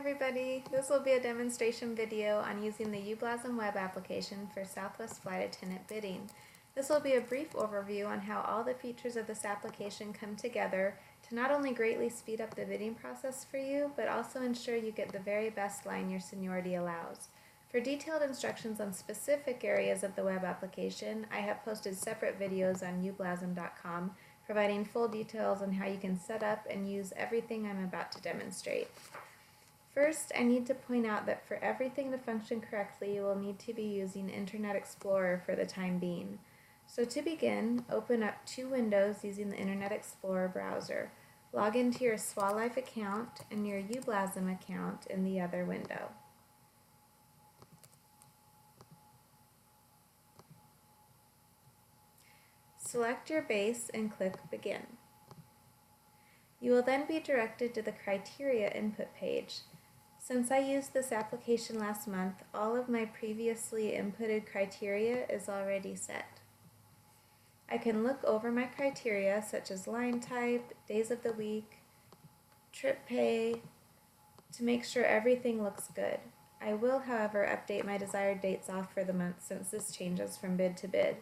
everybody, this will be a demonstration video on using the Ublasm web application for Southwest Flight Attendant Bidding. This will be a brief overview on how all the features of this application come together to not only greatly speed up the bidding process for you, but also ensure you get the very best line your seniority allows. For detailed instructions on specific areas of the web application, I have posted separate videos on ublasm.com providing full details on how you can set up and use everything I'm about to demonstrate. First, I need to point out that for everything to function correctly, you will need to be using Internet Explorer for the time being. So to begin, open up two windows using the Internet Explorer browser. Log into your SWALife account and your Ublasm account in the other window. Select your base and click Begin. You will then be directed to the criteria input page. Since I used this application last month, all of my previously inputted criteria is already set. I can look over my criteria such as line type, days of the week, trip pay, to make sure everything looks good. I will, however, update my desired dates off for the month since this changes from bid to bid.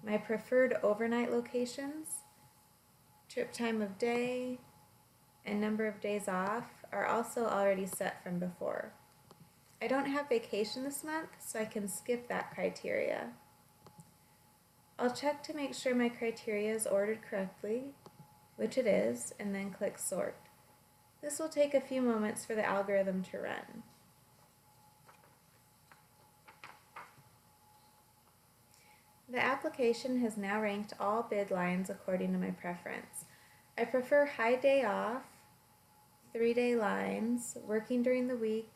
My preferred overnight locations, trip time of day, and number of days off are also already set from before. I don't have vacation this month, so I can skip that criteria. I'll check to make sure my criteria is ordered correctly, which it is, and then click Sort. This will take a few moments for the algorithm to run. The application has now ranked all bid lines according to my preference. I prefer high day off, 3-day lines, working during the week,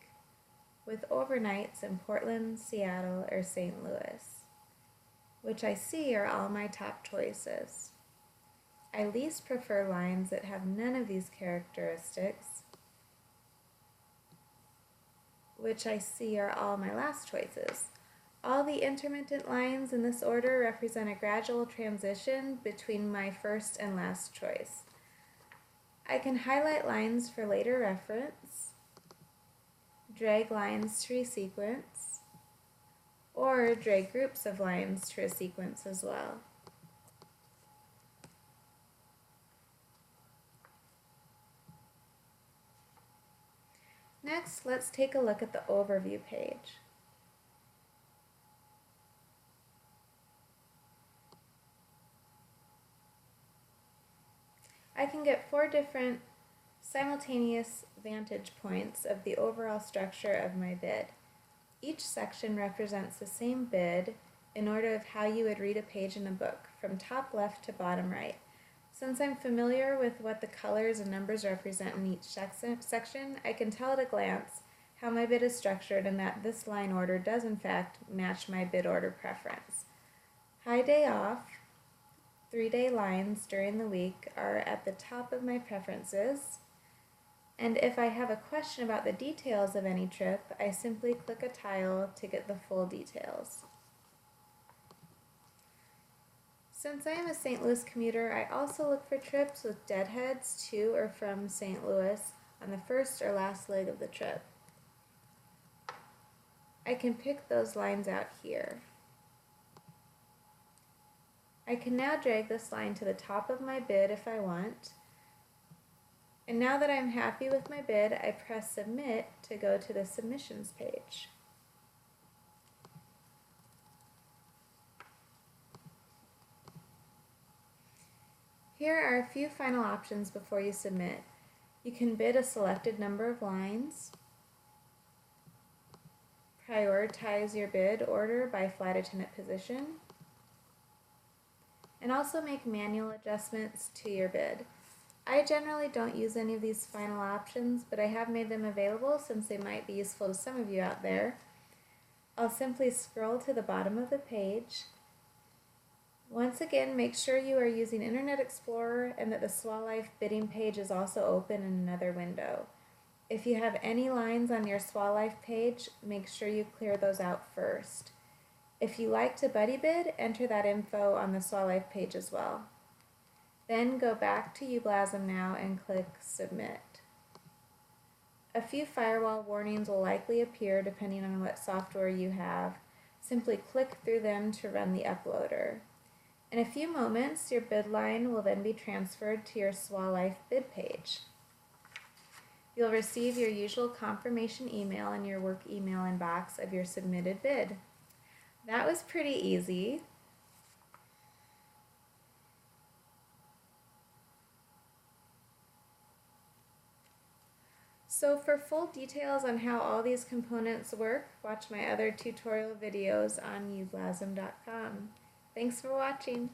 with overnights in Portland, Seattle, or St. Louis, which I see are all my top choices. I least prefer lines that have none of these characteristics, which I see are all my last choices. All the intermittent lines in this order represent a gradual transition between my first and last choice. I can highlight lines for later reference, drag lines to resequence, or drag groups of lines to resequence as well. Next, let's take a look at the overview page. I can get 4 different simultaneous vantage points of the overall structure of my bid. Each section represents the same bid in order of how you would read a page in a book, from top left to bottom right. Since I'm familiar with what the colors and numbers represent in each section, I can tell at a glance how my bid is structured and that this line order does in fact match my bid order preference. High day off, 3-day lines during the week are at the top of my preferences, and if I have a question about the details of any trip, I simply click a tile to get the full details. Since I am a St. Louis commuter, I also look for trips with deadheads to or from St. Louis on the first or last leg of the trip. I can pick those lines out here. I can now drag this line to the top of my bid if I want. And now that I'm happy with my bid, I press Submit to go to the Submissions page. Here are a few final options before you submit. You can bid a selected number of lines, prioritize your bid order by flight attendant position, and also make manual adjustments to your bid. I generally don't use any of these final options, but I have made them available since they might be useful to some of you out there. I'll simply scroll to the bottom of the page. Once again, make sure you are using Internet Explorer and that the SWALife bidding page is also open in another window. If you have any lines on your SWALife page, make sure you clear those out first. If you like to buddy bid, enter that info on the SWALife page as well. Then go back to Ublasm now and click Submit. A few firewall warnings will likely appear depending on what software you have. Simply click through them to run the uploader. In a few moments, your bid line will then be transferred to your SWA Life bid page. You'll receive your usual confirmation email in your work email inbox of your submitted bid. That was pretty easy. So for full details on how all these components work, watch my other tutorial videos on ublasm.com. Thanks for watching.